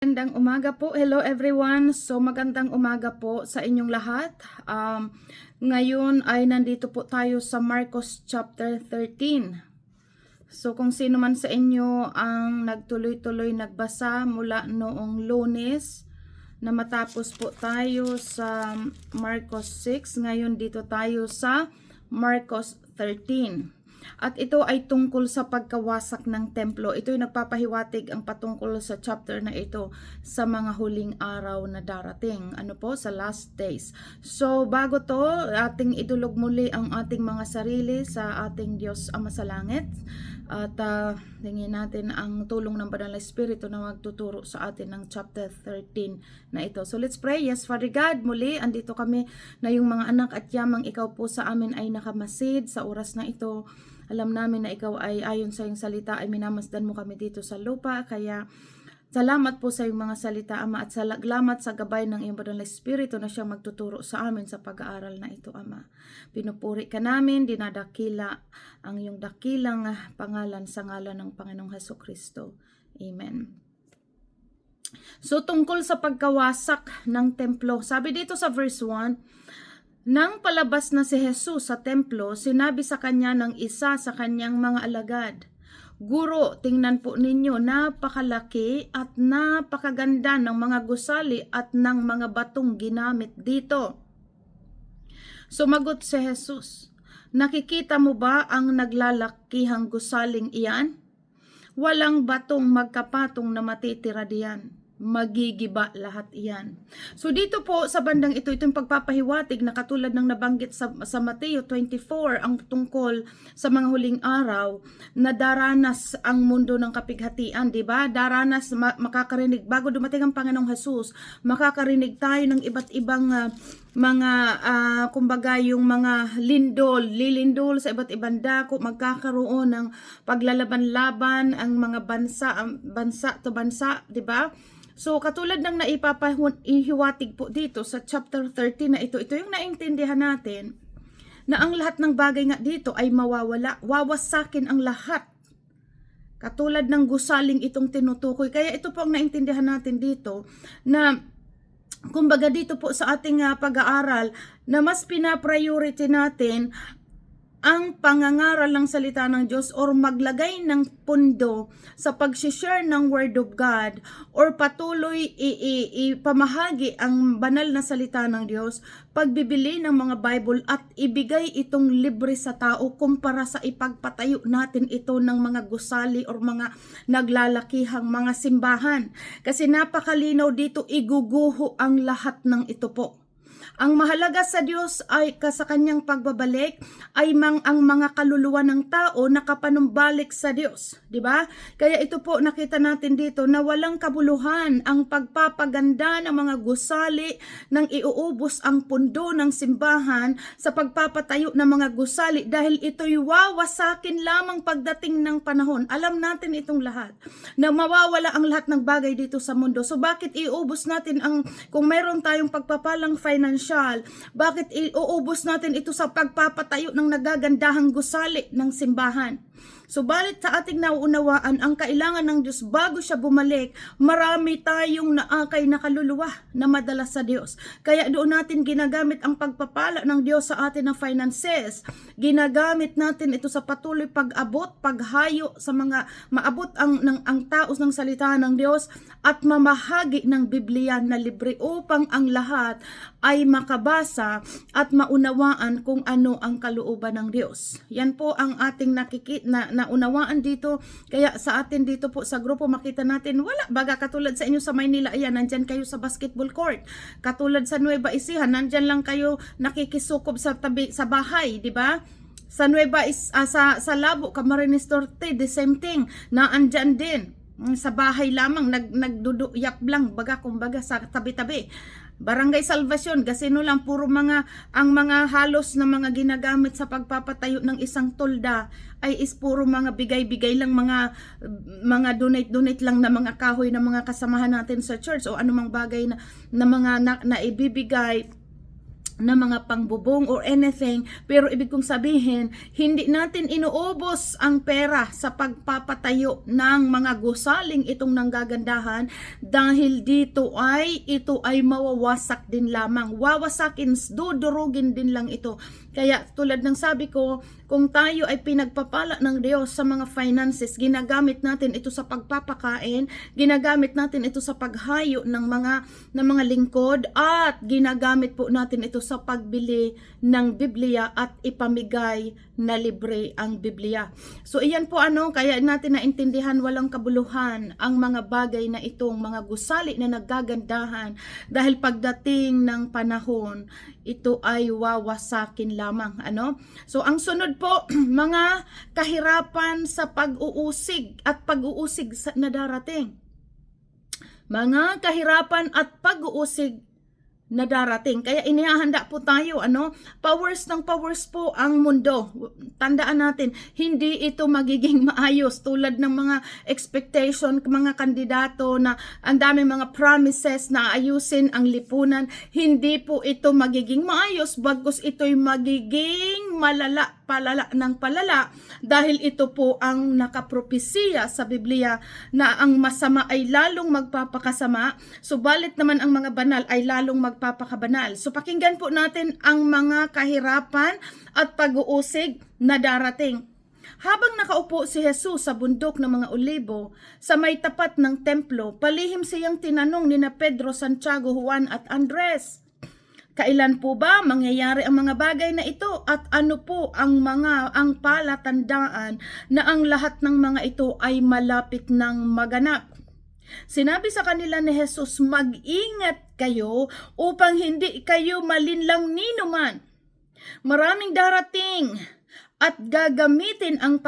Magandang umaga po. Hello everyone. So magandang umaga po sa inyong lahat. Ngayon ay nandito po tayo sa Marcos chapter 13. So kung sino man sa inyo ang nagtuloy-tuloy nagbasa mula noong Lunes na matapos po tayo sa Marcos 6, ngayon dito tayo sa Marcos 13. At ito ay tungkol sa pagkawasak ng templo. Ito ay nagpapahiwatig ang patungkol sa chapter na ito sa mga huling araw na darating. Ano po? Sa last days. So bago to, ating idulog muli ang ating mga sarili sa ating Diyos Ama sa Langit. At tingin natin ang tulong ng Banal na Espiritu na magtuturo sa atin ng chapter 13 na ito. So let's pray. Yes, Father God, muli andito kami na yung mga anak at yamang ikaw po sa amin ay nakamasid sa oras na ito. Alam namin na ikaw ay ayon sa iyong salita ay minamasdan mo kami dito sa lupa. Kaya salamat po sa iyong mga salita, Ama, at salamat sa gabay ng iyong Banal na Espiritu na siyang magtuturo sa amin sa pag-aaral na ito, Ama. Pinupuri ka namin, dinadakila ang iyong dakilang pangalan sa ngalan ng Panginoong Hesukristo. Amen. So tungkol sa pagkawasak ng templo, sabi dito sa verse 1, nang palabas na si Jesus sa templo, sinabi sa kanya ng isa sa kanyang mga alagad, Guro, tingnan po ninyo, napakalaki at napakaganda ng mga gusali at ng mga batong ginamit dito. Sumagot si Jesus, nakikita mo ba ang naglalakihang gusaling iyan? Walang batong magkapatong na matitira diyan. Magigiba lahat iyan. So dito po sa bandang ito, itong pagpapahiwatig na katulad ng nabanggit sa Mateo 24, ang tungkol sa mga huling araw na daranas ang mundo ng kapighatian, di ba? Daranas, makakarinig, bago dumating ang Panginoong Jesus, makakarinig tayo ng iba't ibang kumbaga yung mga lilindol sa iba't ibang dako, magkakaroon ng paglalaban-laban ang mga bansa to bansa, di ba? So katulad ng naipapahiwatig po dito sa chapter 13 na ito yung naintindihan natin na ang lahat ng bagay nga dito ay mawawala, wawasakin ang lahat. Katulad ng gusaling itong tinutukoy. Kaya ito po ang naintindihan natin dito na kumbaga dito po sa ating pag-aaral na mas pina-priority natin ang pangangaral ng salita ng Diyos or maglagay ng pundo sa pag-share ng Word of God or patuloy ipamahagi ang banal na salita ng Diyos, pagbibili ng mga Bible at ibigay itong libre sa tao kumpara sa ipagpatayo natin ito ng mga gusali or mga naglalakihang mga simbahan. Kasi napakalinaw dito, iguguho ang lahat ng ito po. Ang mahalaga sa Diyos ay sa kanyang pagbabalik ay ang mga kaluluwa ng tao nakapanumbalik sa Diyos, di ba? Kaya ito po nakita natin dito na walang kabuluhan ang pagpapaganda ng mga gusali nang iuubos ang pundo ng simbahan sa pagpapatayo ng mga gusali dahil ito'y wawasakin lamang pagdating ng panahon. Alam natin itong lahat na mawawala ang lahat ng bagay dito sa mundo. So bakit iubos natin kung mayroon tayong pagpapalang financial, bakit iuubos natin ito sa pagpapatayo ng nagagandahang gusali ng simbahan? Subalit sa ating nauunawaan, ang kailangan ng Diyos bago siya bumalik, marami tayong naakay na kaluluwa na madala sa Diyos. Kaya doon natin ginagamit ang pagpapala ng Diyos sa atin ng finances. Ginagamit natin ito sa patuloy pag-abot, paghayo sa mga maabot ang taos ng salita ng Diyos at mamahagi ng Biblia na libre upang ang lahat ay makabasa at maunawaan kung ano ang kalooban ng Diyos. Yan po ang ating naunawaan dito. Kaya sa atin dito po sa grupo makita natin, wala baga katulad sa inyo sa Maynila, ayan, nandyan kayo sa basketball court. Katulad sa Nueva Ecija, nandyan lang kayo nakikisukob sa bahay, di ba? Sa sa Labo, Camarines Norte, the same thing, naandyan din. Sa bahay lamang, nagduduyap lang, kumbaga sa tabi-tabi. Barangay Salvacion, Gasino lang, puro ang mga halos na mga ginagamit sa pagpapatayo ng isang tolda ay puro mga bigay-bigay lang, mga donate lang na mga kahoy na mga kasamahan natin sa church o anumang bagay na mga naibibigay na mga pangbubong or anything, pero ibig kong sabihin, hindi natin inuubos ang pera sa pagpapatayo ng mga gusaling itong nanggagandahan, dahil ito ay mawawasak din lamang, wawasakin, dudurugin din lang ito. Kaya tulad ng sabi ko, kung tayo ay pinagpapala ng Diyos sa mga finances, ginagamit natin ito sa pagpapakain, ginagamit natin ito sa paghayo ng mga lingkod, at ginagamit po natin ito sa pagbili ng Biblia at ipamigay na libre ang Biblia. So iyan po kaya natin naintindihan walang kabuluhan ang mga bagay na itong mga gusali na naggagandahan, dahil pagdating ng panahon, ito ay wawasakin lamang. So ang sunod po, mga kahirapan sa pag-uusig at pag-uusig na darating. Mga kahirapan at pag-uusig na darating. Kaya inihahanda po tayo, powers ng powers po ang mundo. Tandaan natin, hindi ito magiging maayos tulad ng mga expectation, mga kandidato na ang daming mga promises na ayusin ang lipunan. Hindi po ito magiging maayos, bagkus ito'y magiging palala ng palala, dahil ito po ang nakapropesiya sa Biblia na ang masama ay lalong magpapakasama, subalit naman ang mga banal ay lalong magpapakabanal. So pakinggan po natin ang mga kahirapan at pag-uusig na darating. Habang nakaupo si Jesus sa bundok ng mga Olibo, sa may tapat ng templo, palihim siyang tinanong nina Pedro, Santiago, Juan at Andres, kailan po ba mangyayari ang mga bagay na ito, at ano po ang palatandaan na ang lahat ng mga ito ay malapit ng maganap? Sinabi sa kanila ni Jesus, mag-ingat kayo upang hindi kayo malinlang ninuman. Maraming darating at gagamitin ang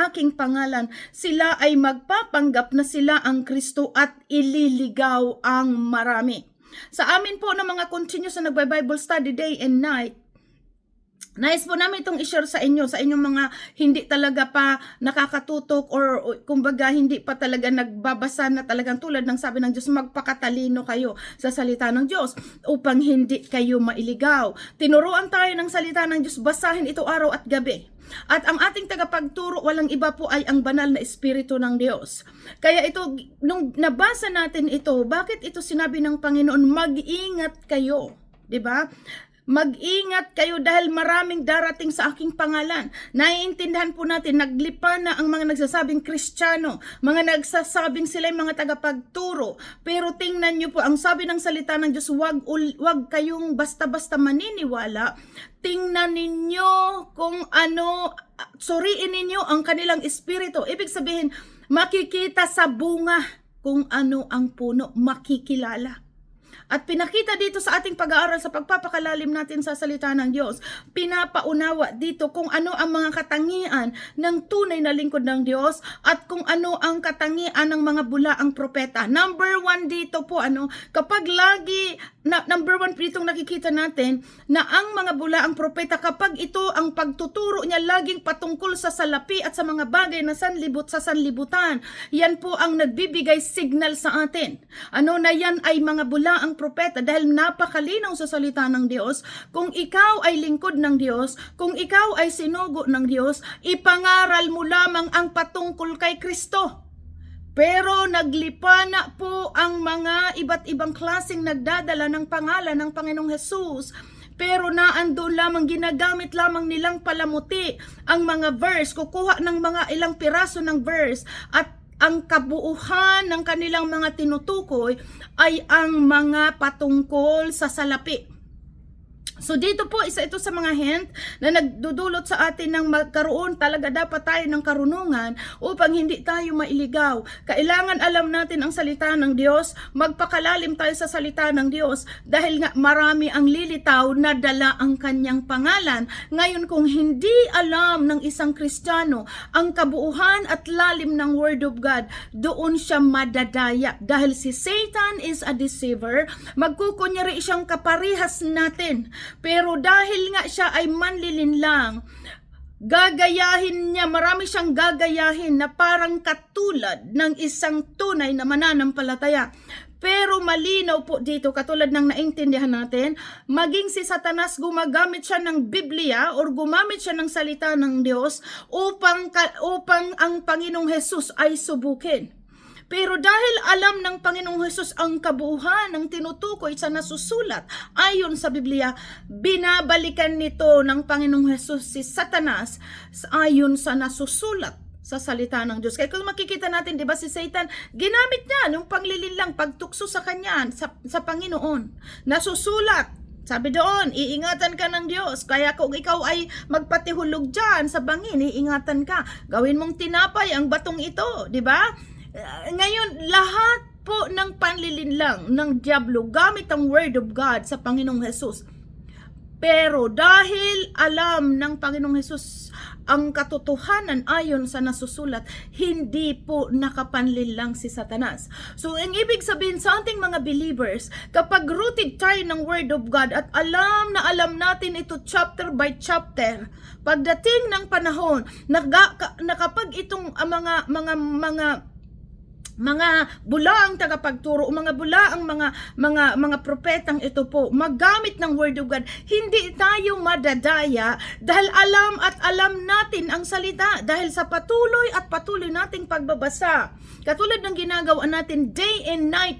aking pangalan. Sila ay magpapanggap na sila ang Kristo at ililigaw ang marami. Sa amin po ng mga continuous na nagbi-Bible study day and night, nais po namin itong i-share sa inyong mga hindi talaga pa nakakatutok, or kumbaga hindi pa talaga nagbabasa na talagang tulad ng sabi ng Diyos, magpakatalino kayo sa salita ng Diyos upang hindi kayo mailigaw. Tinuruan tayo ng salita ng Diyos, basahin ito araw at gabi. At ang ating tagapagturo, walang iba po ay ang banal na Espiritu ng Diyos. Kaya ito, nung nabasa natin ito, bakit ito sinabi ng Panginoon, mag-ingat kayo, di ba? Mag-ingat kayo dahil maraming darating sa aking pangalan. Naiintindihan po natin, naglipa na ang mga nagsasabing Kristiyano, mga nagsasabing sila yung mga tagapagturo. Pero tingnan nyo po, ang sabi ng salita ng Diyos, wag kayong basta-basta maniniwala. Tingnan ninyo kung suriin ninyo ang kanilang espiritu. Ibig sabihin, makikita sa bunga kung ano ang puno, makikilala. At pinakita dito sa ating pag-aaral sa pagpapakalalim natin sa salita ng Diyos, pinapaunawa dito kung ano ang mga katangian ng tunay na lingkod ng Diyos at kung ano ang katangian ng mga bulaang propeta. Number 1 dito po, kapag lagi, number 1 dito nakikita natin na ang mga bulaang propeta, kapag ito ang pagtuturo niya laging patungkol sa salapi at sa mga bagay na sanlibot sa sanlibutan, yan po ang nagbibigay signal sa atin. Na yan ay mga bulaang propeta, dahil napakalinaw sa salita ng Diyos. Kung ikaw ay lingkod ng Diyos, kung ikaw ay sinugo ng Diyos, ipangaral mo lamang ang patungkol kay Kristo. Pero naglipa na po ang mga iba't ibang klaseng nagdadala ng pangalan ng Panginoong Hesus, pero naandun lamang, ginagamit lamang nilang palamuti ang mga verse, kukuha ng mga ilang piraso ng verse, at ang kabuuhan ng kanilang mga tinutukoy ay ang mga patungkol sa salapi. So dito po, isa ito sa mga hint na nagdudulot sa atin ng magkaroon talaga dapat tayo ng karunungan upang hindi tayo mailigaw. Kailangan alam natin ang salita ng Diyos, magpakalalim tayo sa salita ng Diyos, dahil nga marami ang lilitaw na dala ang kanyang pangalan. Ngayon, kung hindi alam ng isang Kristiyano ang kabuuhan at lalim ng Word of God, doon siya madadaya, dahil si Satan is a deceiver. Magkukunyari siyang kaparihas natin. Pero dahil nga siya ay manlilinlang, gagayahin niya, marami siyang gagayahin na parang katulad ng isang tunay na mananampalataya. Pero malinaw po dito, katulad ng naintindihan natin, maging si Satanas gumagamit siya ng Biblia or gumamit siya ng salita ng Diyos upang ang Panginoong Hesus ay subukin. Pero dahil alam ng Panginoong Hesus ang kabuuan ng tinutukoy sa nasusulat ayon sa Biblia, binabalikan nito ng Panginoong Hesus si Satanas ayon sa nasusulat sa salita ng Diyos. Kaya kung makikita natin, di ba, si Satan, ginamit niya yung panglilinlang, pagtukso sa kanya, sa Panginoon. Nasusulat. Sabi doon, iingatan ka ng Diyos. Kaya kung ikaw ay magpatihulog dyan sa bangin, iingatan ka. Gawin mong tinapay ang batong ito, di ba? Ngayon, lahat po ng panlilinlang ng diablo gamit ang Word of God sa Panginoong Hesus. Pero dahil alam ng Panginoong Hesus ang katotohanan ayon sa nasusulat, hindi po nakapanlilang si Satanas. So, ang ibig sabihin sa ating mga believers, kapag rooted tayo ng Word of God at alam na alam natin ito chapter by chapter, pagdating ng panahon na kapag itong mga bula ang tagapagturo, mga bula ang mga propetang ito po, maggamit ng Word of God, hindi tayo madadaya dahil alam natin ang salita, dahil sa patuloy nating pagbabasa. Katulad ng ginagawa natin day and night,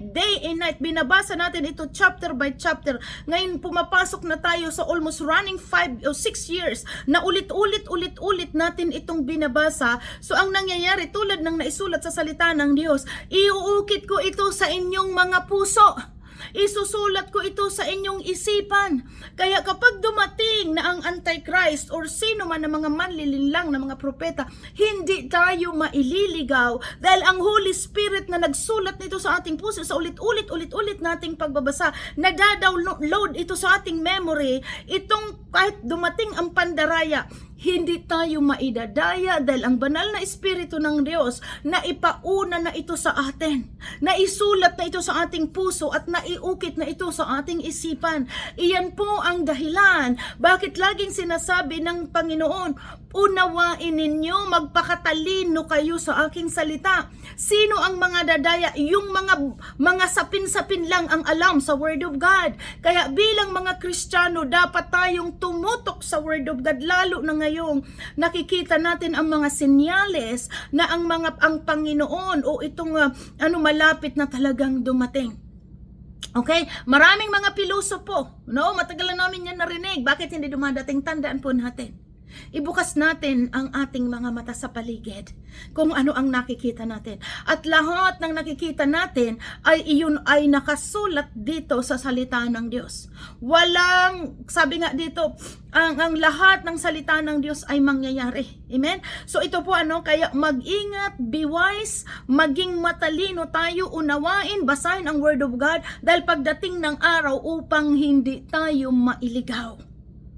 binabasa natin ito chapter by chapter. Ngayon pumapasok na tayo sa almost running 5 o 6 years na ulit-ulit natin itong binabasa. So ang nangyayari, tulad ng naisulat sa salita ng Diyos, iuukit ko ito sa inyong mga puso. Isusulat ko ito sa inyong isipan. Kaya kapag dumating na ang Antichrist or sino man ng mga manlilinlang na mga propeta, hindi tayo maililigaw dahil ang Holy Spirit na nagsulat nito sa ating puso sa ulit-ulit nating pagbabasa, nadadownload ito sa ating memory, itong kahit dumating ang pandaraya, hindi tayo maidadaya dahil ang banal na Espiritu ng Diyos na ipauna na ito sa atin, na isulat na ito sa ating puso at naiukit na ito sa ating isipan. Iyan po ang dahilan bakit laging sinasabi ng Panginoon, unawain ninyo, magpakatalino kayo sa aking salita. Sino ang mga dadaya? Yung mga sapin-sapin lang ang alam sa Word of God. Kaya bilang mga Kristiyano, dapat tayong tumutok sa Word of God, lalo na ngayong nakikita natin ang mga senyales na ang Panginoon o itong malapit na talagang dumating. Okay? Maraming mga pilosopo, matagal na namin yan narinig. Bakit hindi dumadating? Tandaan po natin. Ibukas natin ang ating mga mata sa paligid kung ano ang nakikita natin. At lahat ng nakikita natin ay iyon ay nakasulat dito sa salita ng Diyos. Walang, sabi nga dito, ang lahat ng salita ng Diyos ay mangyayari. Amen? So ito po kaya mag-ingat, be wise, maging matalino tayo, unawain, basahin ang Word of God dahil pagdating ng araw upang hindi tayo mailigaw.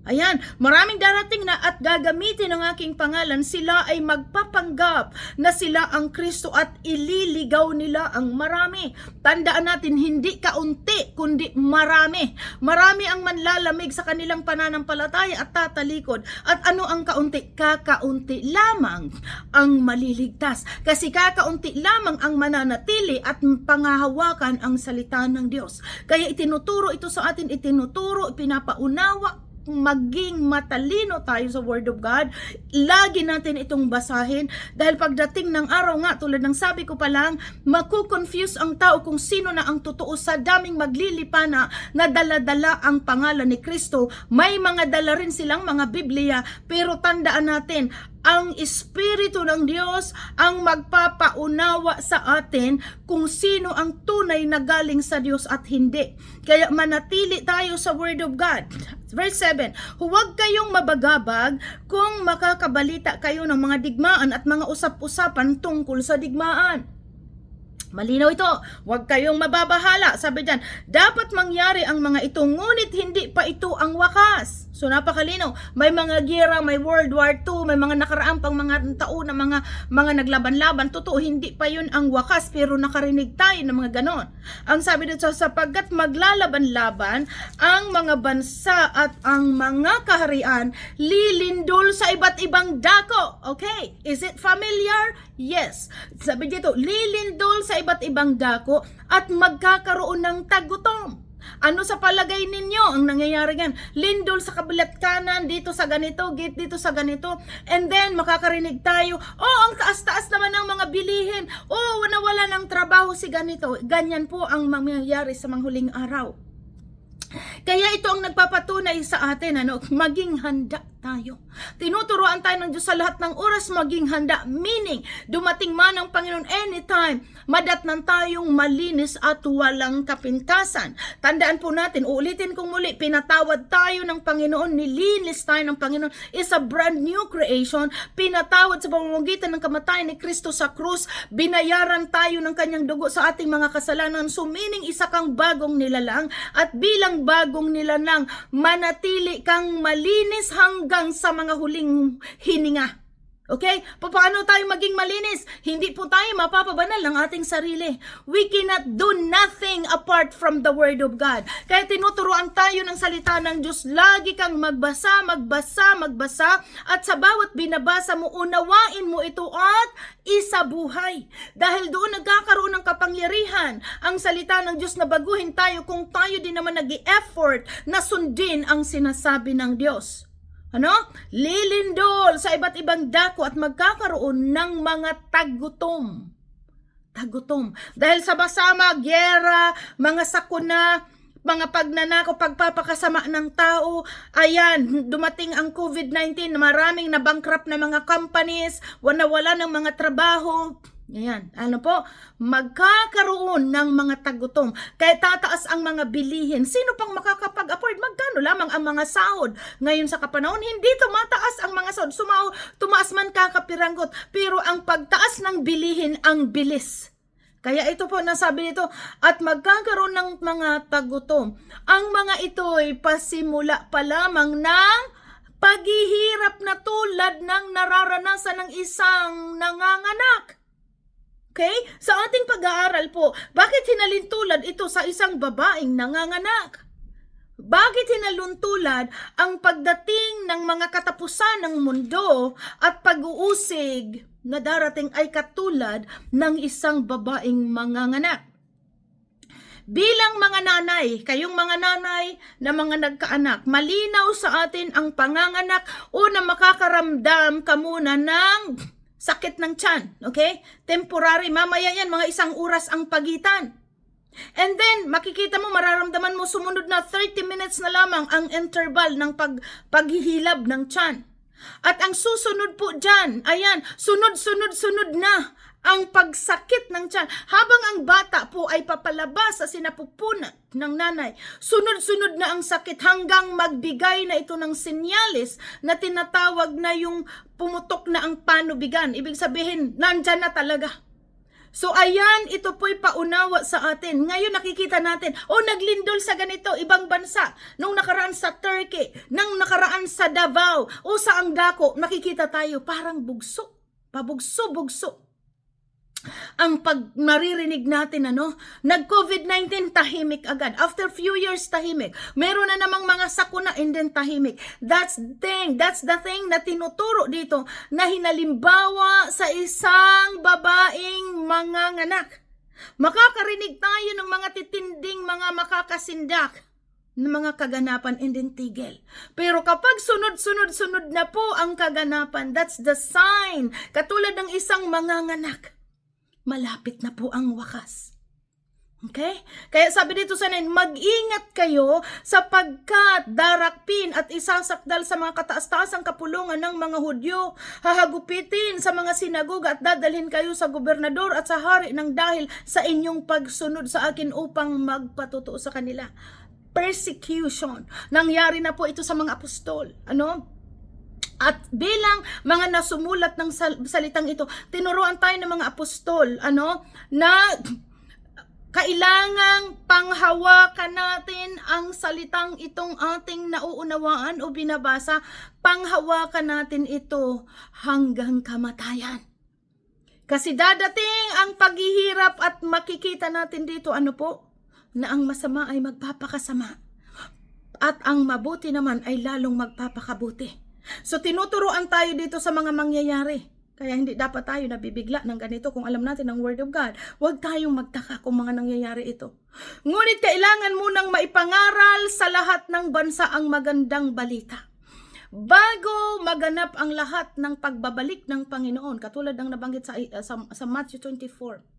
Ayan, maraming darating na at gagamitin ang aking pangalan, sila ay magpapanggap na sila ang Kristo at ililigaw nila ang marami. Tandaan natin, hindi kaunti, kundi marami. Marami ang manlalamig sa kanilang pananampalataya at tatalikod. At ano ang kaunti? Kakaunti lamang ang maliligtas. Kasi kakaunti lamang ang mananatili at pangahawakan ang salita ng Diyos. Kaya itinuturo ito sa atin, pinapaunawa, maging matalino tayo sa Word of God. Lagi natin itong basahin dahil pagdating ng araw nga, tulad ng sabi ko pa lang, makukonfuse ang tao kung sino na ang totoo sa daming maglilipana na dala-dala ang pangalan ni Kristo. May mga dala rin silang mga Biblia, pero tandaan natin, ang Espiritu ng Diyos ang magpapaunawa sa atin kung sino ang tunay na galing sa Diyos at hindi. Kaya manatili tayo sa Word of God. Verse 7, huwag kayong mabagabag kung makakabalita kayo ng mga digmaan at mga usap-usapan tungkol sa digmaan. Malinaw ito, huwag kayong mababahala. Sabi dyan, dapat mangyari ang mga ito, ngunit hindi pa ito ang wakas. So napakalinaw, may mga gera, may World War II, may mga nakaraang pang mga taon na mga naglaban-laban. Totoo, hindi pa yun ang wakas, pero nakarinig tayo ng mga ganon. Ang sabi dito, sapagkat maglalaban-laban ang mga bansa at ang mga kaharian, lilindol sa iba't ibang dako. Okay, is it familiar? Yes. Sabi dito, lilindol sa iba't ibang dako at magkakaroon ng tagutom. Ano sa palagay ninyo ang nangyayari yan? Lindol sa kabilat kanan, dito sa ganito, dito sa ganito. And then, makakarinig tayo, ang taas-taas naman ng mga bilihin. Nawala ng trabaho si ganito. Ganyan po ang mangyayari sa mga huling araw. Kaya ito ang nagpapatunay sa atin, maging handa tayo. Tinuturuan tayo ng Diyos sa lahat ng oras maging handa. Meaning, dumating man ang Panginoon anytime, madatnan tayong malinis at walang kapintasan. Tandaan po natin, uulitin kong muli, pinatawad tayo ng Panginoon, nilinis tayo ng Panginoon, is a brand new creation. Pinatawad sa pamamagitan ng kamatayan ni Kristo sa krus, binayaran tayo ng kanyang dugo sa ating mga kasalanan. So meaning, isa kang bagong nilalang, at bilang bagong nilalang, manatili kang malinis hanggang sa mga huling hininga. Okay? Paano tayo maging malinis? Hindi po tayo mapapabanal ng ating sarili. We cannot do nothing apart from the Word of God. Kaya tinuturuan tayo ng salita ng Diyos. Lagi kang magbasa, at sa bawat binabasa mo, unawain mo ito at isabuhay. Dahil doon nagkakaroon ng kapangyarihan ang salita ng Diyos na baguhin tayo kung tayo din naman nag-i-effort na sundin ang sinasabi ng Diyos. Lilindol sa iba't ibang dako at magkakaroon ng mga tagutom. Dahil sa basama, gera, mga sakuna, mga pagnanakaw, pagpapakasama ng tao, ayan, dumating ang COVID-19, maraming na-bankrupt na mga companies, nawala ng mga trabaho. Ayan, magkakaroon ng mga tagutom. Kaya tataas ang mga bilihin. Sino pang makakapag-afford? Magkano lamang ang mga sahod? Ngayon sa kapanahon, hindi tumataas ang mga sahod. Tumaas man kakapiranggot. Pero ang pagtaas ng bilihin ang bilis. Kaya ito po nasabi nito, at magkakaroon ng mga tagutom. Ang mga ito'y pasimula pa lamang ng paghihirap na tulad ng nararanasan ng isang nanganganak. Okay? Sa ating pag-aaral po, bakit hinalintulad ito sa isang babaeng nanganganak? Bakit hinalintulad ang pagdating ng mga katapusan ng mundo at pag-uusig na darating ay katulad ng isang babaeng manganganak? Bilang mga nanay, kayong mga nanay na mga nagkaanak, malinaw sa atin ang panganganak o na makakaramdam ka muna ng sakit ng tiyan, okay? Temporary, mamaya yan, mga 1 oras ang pagitan. And then, makikita mo, mararamdaman mo, sumunod na 30 minutes na lamang ang interval ng paghihilab ng tiyan. At ang susunod po dyan, ayan, sunod na ang pagsakit ng tiyan. Habang ang bata po ay papalabas sa sinapupunan ng nanay, sunod-sunod na ang sakit hanggang magbigay na ito ng sinyalis na tinatawag na yung pumutok na ang panubigan. Ibig sabihin, nandyan na talaga. So ayan, ito po'y paunawa sa atin. Ngayon nakikita natin, naglindol sa ganito, ibang bansa. Nung nakaraan sa Turkey, nung nakaraan sa Davao, sa Angdako, nakikita tayo parang bugso, pabugso-bugso. Ang pag maririnig natin, nag-COVID-19, tahimik agad. After few years, tahimik. Meron na namang mga sakuna and then tahimik. That's the thing na tinuturo dito na hinalimbawa sa isang babaeng manganganak. Makakarinig tayo ng mga titinding mga makakasindak ng mga kaganapan and then tigil. Pero kapag sunod-sunod na po ang kaganapan, that's the sign. Katulad ng isang manganganak. Malapit na po ang wakas. Okay? Kaya sabi dito sa natin, mag-ingat kayo sapagkat darakpin at isasakdal sa mga kataas-taasang kapulungan ng mga Hudyo, hahagupitin sa mga sinagoga at dadalhin kayo sa gobernador at sa hari ng dahil sa inyong pagsunod sa akin upang magpatutuo sa kanila. Persecution. Nangyari na po ito sa mga apostol. At bilang mga nasumulat ng salitang ito, tinuruan tayo ng mga apostol, na kailangang panghawakan natin ang salitang itong ating nauunawaan o binabasa, panghawakan natin ito hanggang kamatayan. Kasi dadating ang paghihirap at makikita natin dito, na ang masama ay magpapakasama at ang mabuti naman ay lalong magpapakabuti. So tinuturuan tayo dito sa mga mangyayari. Kaya hindi dapat tayo nabibigla ng ganito kung alam natin ang Word of God. Huwag tayong magtaka kung mga nangyayari ito. Ngunit kailangan munang maipangaral sa lahat ng bansa ang magandang balita. Bago maganap ang lahat ng pagbabalik ng Panginoon, katulad ng nabanggit sa Matthew 24.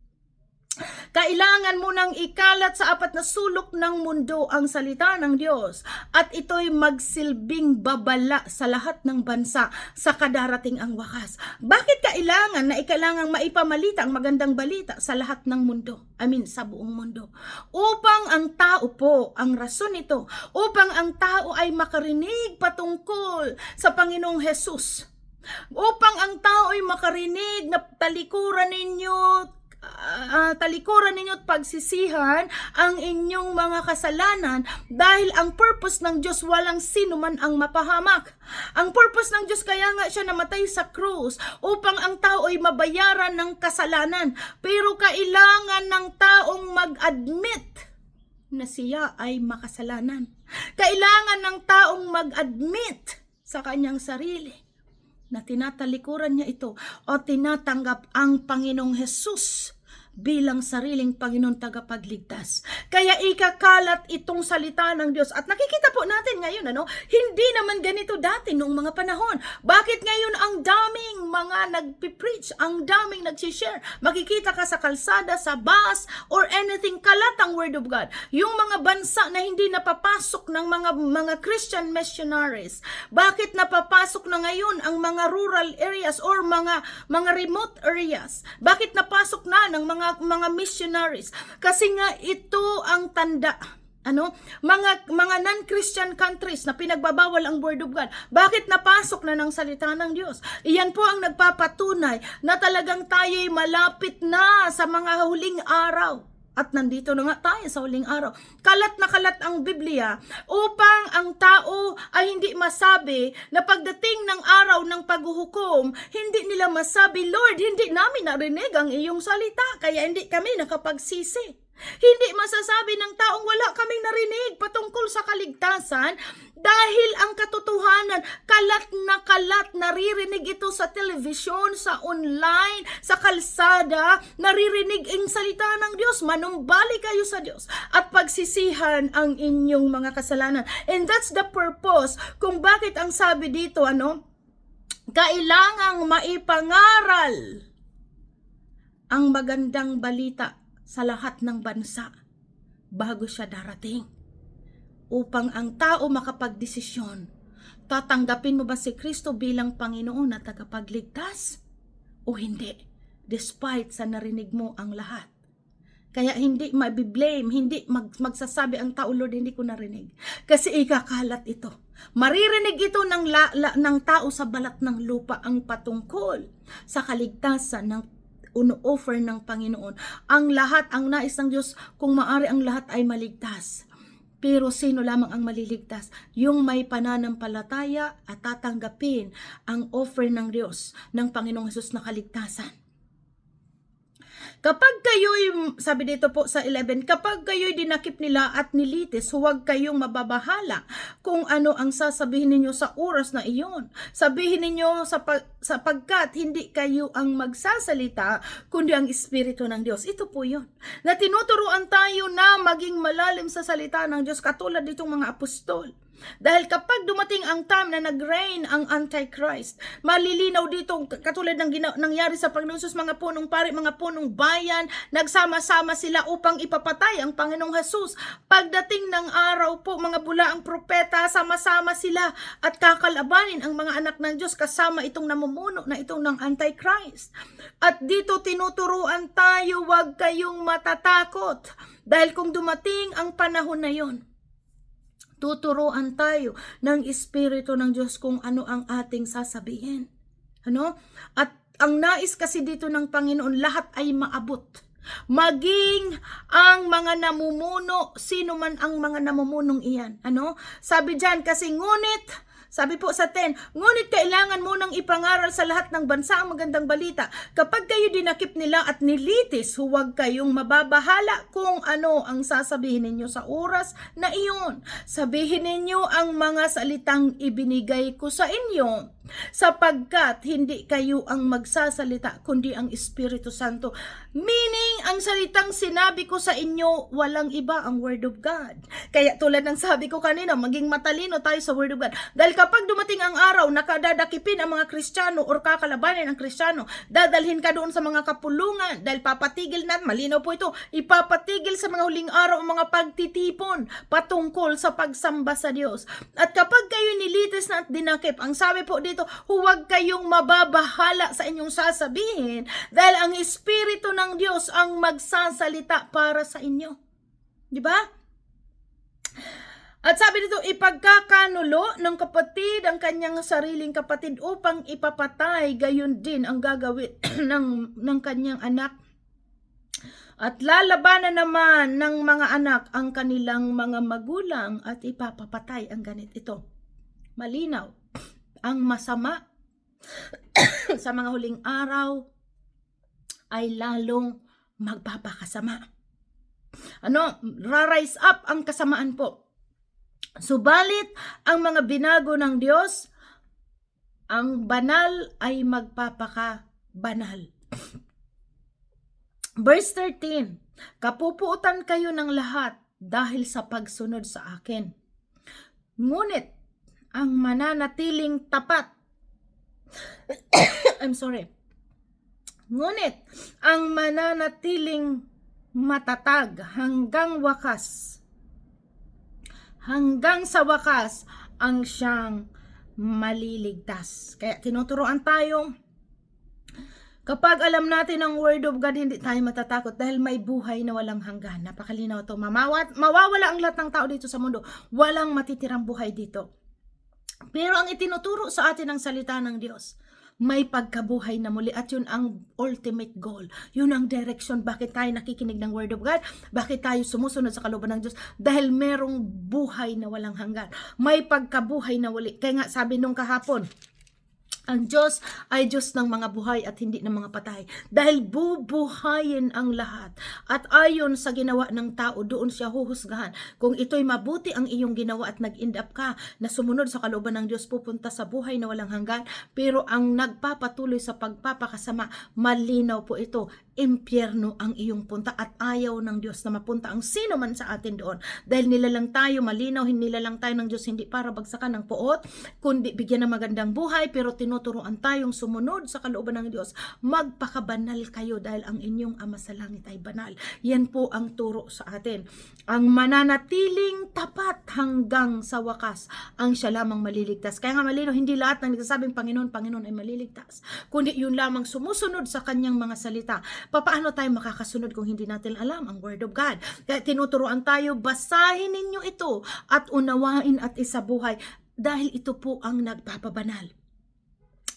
Kailangan mo nang ikalat sa apat na sulok ng mundo ang salita ng Diyos at ito'y magsilbing babala sa lahat ng bansa sa kadarating ang wakas. Bakit kailangang maipamalita ang magandang balita sa lahat ng mundo? Sa buong mundo. Upang ang tao po, ang rason nito, upang ang tao ay makarinig patungkol sa Panginoong Hesus. Upang ang tao ay makarinig na talikuran ninyo at pagsisihan ang inyong mga kasalanan, dahil ang purpose ng Diyos walang sino man ang mapahamak. Ang purpose ng Diyos kaya nga siya namatay sa krus upang ang tao ay mabayaran ng kasalanan. Pero kailangan ng taong mag-admit na siya ay makasalanan. Kailangan ng taong mag-admit sa kanyang sarili na tinatalikuran niya ito o tinatanggap ang Panginoong Hesus bilang sariling Panginoon tagapagligtas. Kaya ikakalat itong salita ng Diyos. At nakikita po natin ngayon, hindi naman ganito dati noong mga panahon. Bakit ngayon ang daming mga nagpipreach, ang daming nagsishare? Makikita ka sa kalsada, sa bus, or anything, kalat ang Word of God. Yung mga bansa na hindi napapasok ng mga Christian missionaries. Bakit napapasok na ngayon ang mga rural areas or mga remote areas? Bakit napasok na ng mga missionaries? Kasi nga ito ang tanda, mga non-Christian countries na pinagbabawal ang Word of God. Bakit napasok na ng salita ng Diyos? Iyan po ang nagpapatunay na talagang tayo'y malapit na sa mga huling araw. At nandito na nga tayo sa huling araw. Kalat na kalat ang Biblia upang ang tao ay hindi masabi na pagdating ng araw ng paghuhukom, hindi nila masabi, Lord, hindi namin narinig ang iyong salita, kaya hindi kami nakapagsisi. Hindi masasabi ng taong wala kaming narinig patungkol sa kaligtasan, dahil ang katotohanan, kalat na kalat, naririnig ito sa television, sa online, sa kalsada, naririnig ang salita ng Diyos. Manumbalik kayo sa Diyos at pagsisihan ang inyong mga kasalanan. And that's the purpose kung bakit ang sabi dito, kailangang maipangaral ang magandang balita sa lahat ng bansa bago siya darating, upang ang tao makapagdesisyon, tatanggapin mo ba si Kristo bilang Panginoon at tagapagligtas o hindi, despite sa narinig mo ang lahat. Kaya hindi mabiblame, hindi magsasabi ang tao, Lord, hindi ko narinig. Kasi ikakalat ito. Maririnig ito ng tao sa balat ng lupa ang patungkol sa kaligtasan ng offer ng Panginoon. Ang lahat, ang nais ng Diyos, kung maari ang lahat ay maligtas. Pero sino lamang ang maliligtas? Yung may pananampalataya at tatanggapin ang offer ng Diyos, ng Panginoong Hesus na kaligtasan. Kapag kayo'y, sabi dito po sa 11, kapag kayo'y dinakip nila at nilitis, huwag kayong mababahala kung ano ang sasabihin ninyo sa oras na iyon. Sabihin ninyo sapagkat hindi kayo ang magsasalita, kundi ang Espiritu ng Diyos. Ito po yun. Na tinuturuan tayo na maging malalim sa salita ng Diyos, katulad ditong mga apostol. Dahil kapag dumating ang time na nag-reign ang Antichrist, malilinaw dito, katulad ng nangyari sa Panginoon Jesus, mga punong pari, mga punong bayan, nagsama-sama sila upang ipapatay ang Panginoong Jesus. Pagdating ng araw po, mga bulaang propeta, sama-sama sila at kakalabanin ang mga anak ng Diyos kasama itong namumuno na itong ng Antichrist. At dito tinuturuan tayo, huwag kayong matatakot. Dahil kung dumating ang panahon na yon, Tuturuan tayo ng Espiritu ng Diyos kung ano ang ating sasabihin. Ano? At ang nais kasi dito ng Panginoon, lahat ay maabot. Maging ang mga namumuno, sino man ang mga namumunong iyan. Ano? Sabi diyan kasi ngunit, sabi po sa 10, ngunit kailangan mo nang ipangaral sa lahat ng bansa ang magandang balita. Kapag kayo dinakip nila at nilitis, huwag kayong mababahala kung ano ang sasabihin ninyo sa oras na iyon. Sabihin ninyo ang mga salitang ibinigay ko sa inyo, sapagkat hindi kayo ang magsasalita, kundi ang Espiritu Santo. Meaning, ang salitang sinabi ko sa inyo, walang iba, ang Word of God. Kaya tulad ng sabi ko kanina, maging matalino tayo sa Word of God. Dahil kapag dumating ang araw, nakadadakipin ang mga Kristiyano o kakalabanin ang Kristiyano, dadalhin ka doon sa mga kapulungan dahil papatigil na, malinaw po ito, ipapatigil sa mga huling araw ang mga pagtitipon patungkol sa pagsamba sa Diyos. At kapag kayo nilitis na at dinakip, ang sabi po dito, huwag kayong mababahala sa inyong sasabihin dahil ang Espiritu ng Diyos ang magsasalita para sa inyo. Di ba? At sabi dito, ipagkakanulo ng kapatid ang kanyang sariling kapatid upang ipapatay, gayon din ang gagawin ng kanyang anak. At lalabanan naman ng mga anak ang kanilang mga magulang at ipapapatay ang ganit ito. Malinaw, ang masama sa mga huling araw ay lalong magpapakasama. Rise up ang kasamaan po. Subalit, ang mga binago ng Diyos, ang banal ay magpapakabanal. Verse 13, kapupuutan kayo ng lahat dahil sa pagsunod sa akin. Ngunit, ang mananatiling tapat, ngunit, ang mananatiling matatag hanggang wakas, hanggang sa wakas ang siyang maliligtas. Kaya tinuturoan tayo, kapag alam natin ang Word of God, hindi tayo matatakot dahil may buhay na walang hanggan. Napakalinaw ito. Mawawala ang lahat ng tao dito sa mundo. Walang matitirang buhay dito. Pero ang itinuturo sa atin ng salita ng Diyos, may pagkabuhay na muli at yun ang ultimate goal. Yun ang direction bakit tayo nakikinig ng Word of God, bakit tayo sumusunod sa kalooban ng Diyos, dahil merong buhay na walang hanggan. May pagkabuhay na muli. Kaya nga sabi nung kahapon, ang Diyos ay Diyos ng mga buhay at hindi ng mga patay. Dahil bubuhayin ang lahat. At ayon sa ginawa ng tao, doon siya huhusgahan. Kung ito'y mabuti ang iyong ginawa at nag-end up ka na sumunod sa kalooban ng Diyos, pupunta sa buhay na walang hanggan. Pero ang nagpapatuloy sa pagpapakasama, malinaw po ito, impyerno ang iyong punta at ayaw ng Diyos na mapunta ang sino man sa atin doon. Dahil nilalang tayo, malinaw, nilalang tayo ng Diyos hindi para bagsakan ng puot, kundi bigyan ng magandang buhay, pero tinuturuan tayong sumunod sa kalooban ng Diyos. Magpakabanal kayo dahil ang inyong Ama sa langit ay banal. Yan po ang turo sa atin. Ang mananatiling tapat hanggang sa wakas, ang siya lamang maliligtas. Kaya nga malinaw, hindi lahat ng nagsasabing Panginoon, Panginoon ay maliligtas. Kundi yun lamang sumusunod sa kanyang mga salita. Paano tayo makakasunod kung hindi natin alam ang Word of God? Kaya tinuturuan tayo, basahin ninyo ito at unawain at isabuhay dahil ito po ang nagpapabanal.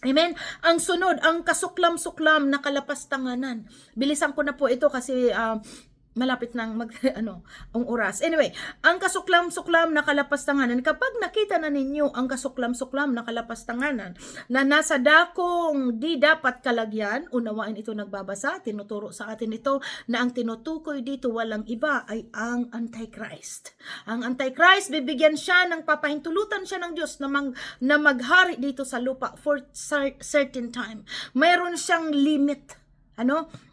Amen? Ang sunod, ang kasuklam-suklam na kalapastanganan. Bilisan ko na po ito kasi malapit nang ang oras. Anyway, ang kasuklam-suklam na kalapastanganan, kapag nakita na ninyo ang kasuklam-suklam na kalapastanganan na nasa dakong di dapat kalagyan, unawain ito nagbabasa, tinuturo sa atin ito na ang tinutukoy dito walang iba ay ang Antichrist. Ang Antichrist, bibigyan siya ng papahintulutan siya ng Diyos na maghari dito sa lupa for certain time. Mayroon siyang limit.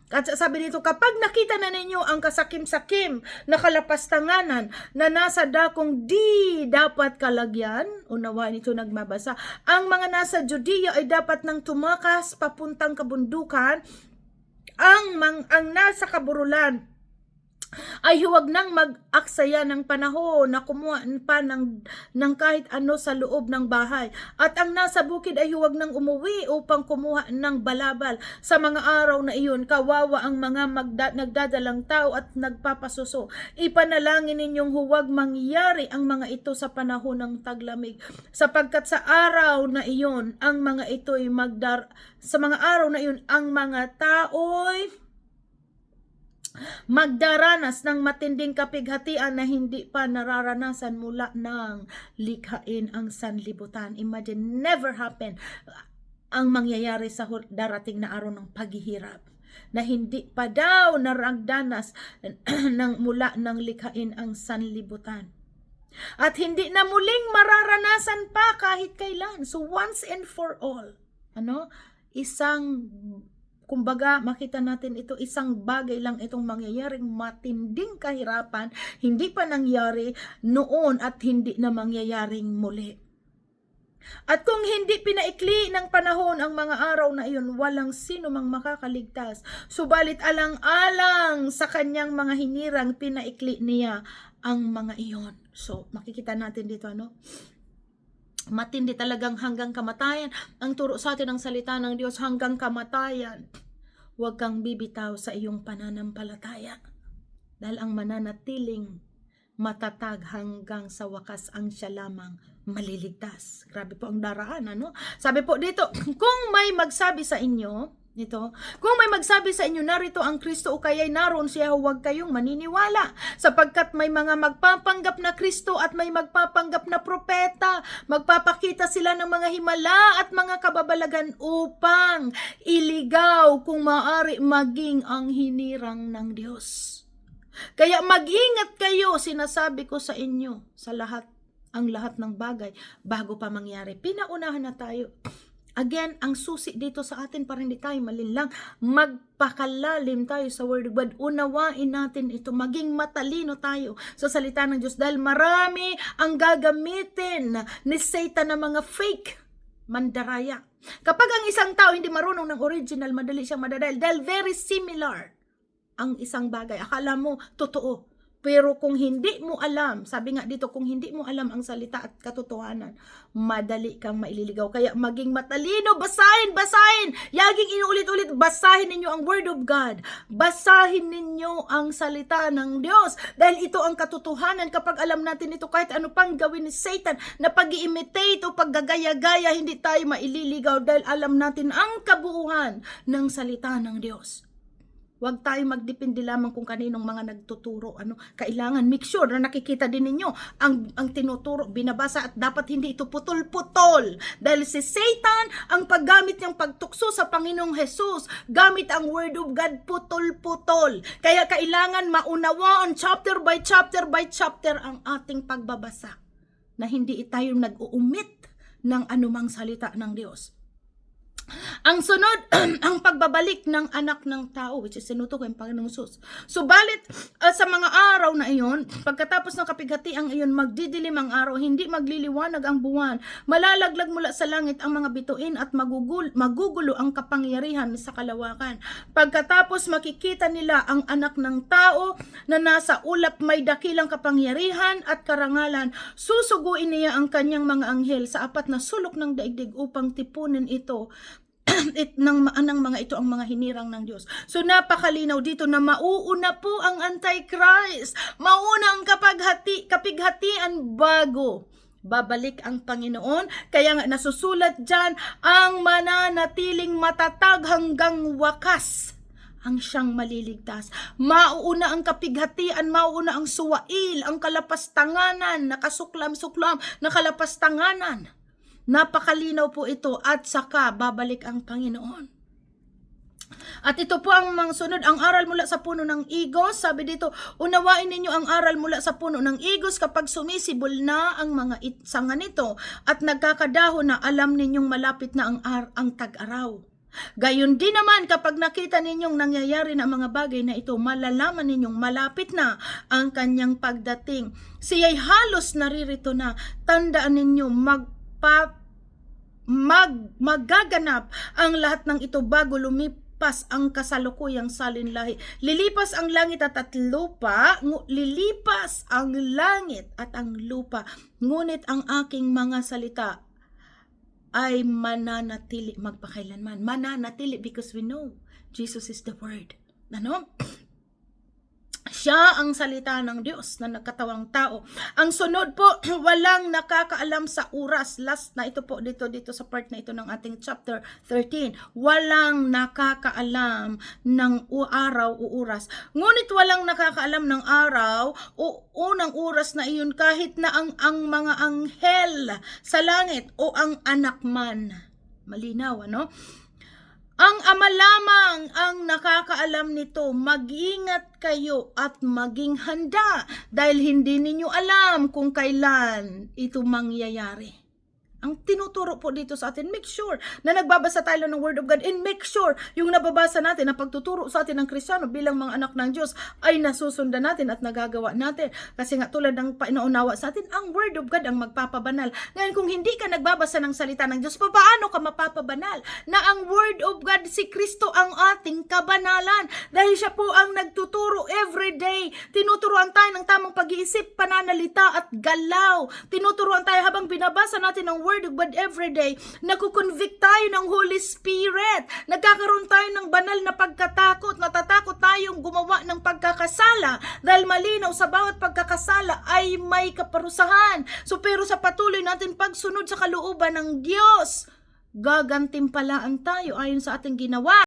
At sabi dito, kapag nakita na ninyo ang kasakim-sakim na kalapastanganan na nasa dakong di dapat kalagyan, unawain ito nagmabasa, ang mga nasa Judea ay dapat nang tumakas papuntang kabundukan, ang nasa kaburulan ay huwag nang mag-aksaya ng panahon na kumuha pa ng kahit ano sa loob ng bahay. At ang nasa bukid ay huwag nang umuwi upang kumuha ng balabal. Sa mga araw na iyon, kawawa ang mga nagdadalang tao at nagpapasuso. Ipanalangin ninyong huwag mangyari ang mga ito sa panahon ng taglamig. Sapagkat sa araw na iyon, ang mga ito'y sa mga araw na iyon, ang mga tao'y magdaranas ng matinding kapighatian na hindi pa nararanasan mula ng likhain ang sanlibutan. Imagine, never happen ang mangyayari sa darating na araw ng paghihirap na hindi pa daw naragdanas mula ng likhain ang sanlibutan. At hindi na muling mararanasan pa kahit kailan. So once and for all, kumbaga, makita natin ito, isang bagay lang itong mangyayaring matinding kahirapan, hindi pa nangyari noon at hindi na mangyayaring muli. At kung hindi pinaikli ng panahon ang mga araw na iyon, walang sino mang makakaligtas. Subalit alang-alang sa kanyang mga hinirang, pinaikli niya ang mga iyon. So, makikita natin dito, matindi talagang hanggang kamatayan. Ang turo sa atin ng salita ng Diyos, hanggang kamatayan. Huwag kang bibitaw sa iyong pananampalataya. Dahil ang mananatiling matatag hanggang sa wakas ang siya lamang maliligtas. Grabe po ang daraan, Sabi po dito, kung may magsabi sa inyo, kung may magsabi sa inyo, narito ang Kristo o kaya'y naroon siya, huwag kayong maniniwala. Sapagkat may mga magpapanggap na Kristo at may magpapanggap na propeta. Magpapakita sila ng mga himala at mga kababalagan upang iligaw kung maaari maging ang hinirang ng Diyos. Kaya mag-ingat kayo, sinasabi ko sa inyo, sa lahat ng bagay bago pa mangyari. Pinaunahan na tayo. Again, ang susi dito sa atin para hindi tayo malinlang, magpakalalim tayo sa Word of God. Unawain natin ito, maging matalino tayo sa salita ng Diyos dahil marami ang gagamitin ni Satan na mga fake mandaraya. Kapag ang isang tao hindi marunong ng original, madali siyang madadahil dahil very similar ang isang bagay. Akala mo totoo. Pero kung hindi mo alam, sabi nga dito, kung hindi mo alam ang salita at katotohanan, madali kang maililigaw. Kaya maging matalino, basahin. Yaging inuulit-ulit, basahin ninyo ang Word of God. Basahin ninyo ang salita ng Diyos. Dahil ito ang katotohanan. Kapag alam natin ito, kahit ano pang gawin ni Satan na pag-i-imitate o paggagaya-gaya, hindi tayo maililigaw dahil alam natin ang kabuuan ng salita ng Diyos. Huwag tayo magdepende lamang kung kaninong mga nagtuturo. Kailangan make sure na nakikita din ninyo ang tinuturo, binabasa at dapat hindi ito putol-putol. Dahil si Satan, ang paggamit niyang pagtukso sa Panginoong Jesus, gamit ang Word of God, putol-putol. Kaya kailangan maunawaan chapter by chapter ang ating pagbabasa. Na hindi tayo nag-uumit ng anumang salita ng Diyos. Ang sunod, ang pagbabalik ng anak ng tao, which is sinutukoy ang Panginoong Hesus. Subalit, sa mga araw na iyon, pagkatapos ng kapighatiang iyon, magdidilim ang araw, hindi magliliwanag ang buwan, malalaglag mula sa langit ang mga bituin at magugulo ang kapangyarihan sa kalawakan. Pagkatapos makikita nila ang anak ng tao na nasa ulap may dakilang kapangyarihan at karangalan, susuguin niya ang kanyang mga anghel sa apat na sulok ng daigdig upang tipunin ito ng mga ito ang mga hinirang ng Diyos. So napakalinaw dito na mauuna po ang Antichrist. Mauna ang kapighatian bago babalik ang Panginoon. Kaya nga nasusulat dyan, ang mananatiling matatag hanggang wakas ang siyang maliligtas. Mauuna ang kapighatian, mauuna ang suwail, ang kalapastanganan, nakasuklam-suklam na kalapastanganan. Napakalinaw po ito at saka babalik ang Panginoon. At ito po ang mga sunod, ang aral mula sa puno ng igos. Sabi dito, unawain ninyo ang aral mula sa puno ng igos kapag sumisibol na ang mga sanga nito at nagkakadahon na alam ninyong malapit na ang tag-araw. Gayon din naman kapag nakita ninyong nangyayari na mga bagay na ito, malalaman ninyong malapit na ang kanyang pagdating. Siya'y halos naririto na. Tandaan ninyo, magaganap ang lahat ng ito bago lilipas ang kasalukuyang salinlahi. Lilipas ang langit at lupa, lilipas ang langit at ang lupa. Ngunit ang aking mga salita ay mananatili magpakailanman. Mananatili because we know Jesus is the Word. Ano? Siya ang salita ng Diyos na nagkatawang tao. Ang sunod po, walang nakakaalam sa oras. Last na ito po dito sa part na ito ng ating chapter 13. Walang nakakaalam ng araw o oras. Ngunit walang nakakaalam ng araw o unang oras na iyon kahit na ang mga anghel sa langit o ang anak man. Malinaw, ano? Ang Ama lamang ang nakakaalam nito. Mag-ingat kayo at maging handa dahil hindi ninyo alam kung kailan ito mangyayari. Ang tinuturo po dito sa atin, make sure na nagbabasa tayo ng Word of God and make sure yung nababasa natin na pagtuturo sa atin ng Kristiyano bilang mga anak ng Diyos ay nasusundan natin at nagagawa natin. Kasi nga tulad ng pinaunawa sa atin, ang Word of God ang magpapabanal. Ngayon kung hindi ka nagbabasa ng salita ng Diyos, paano ka mapapabanal? Na ang Word of God, si Kristo ang ating kabanalan. Dahil siya po ang nagtuturo everyday. Tinuturuan tayo ng tamang pag-iisip, pananalita at galaw. Tinuturuan tayo habang binabasa natin ng Word of God everyday. Nakukonvict tayo ng Holy Spirit. Nagkakaroon tayo ng banal na pagkatakot. Natatakot tayong gumawa ng pagkakasala dahil malinaw sa bawat pagkakasala ay may kaparusahan. So pero sa patuloy natin pagsunod sa kalooban ng Diyos, gagantimpalaan tayo ayon sa ating ginawa.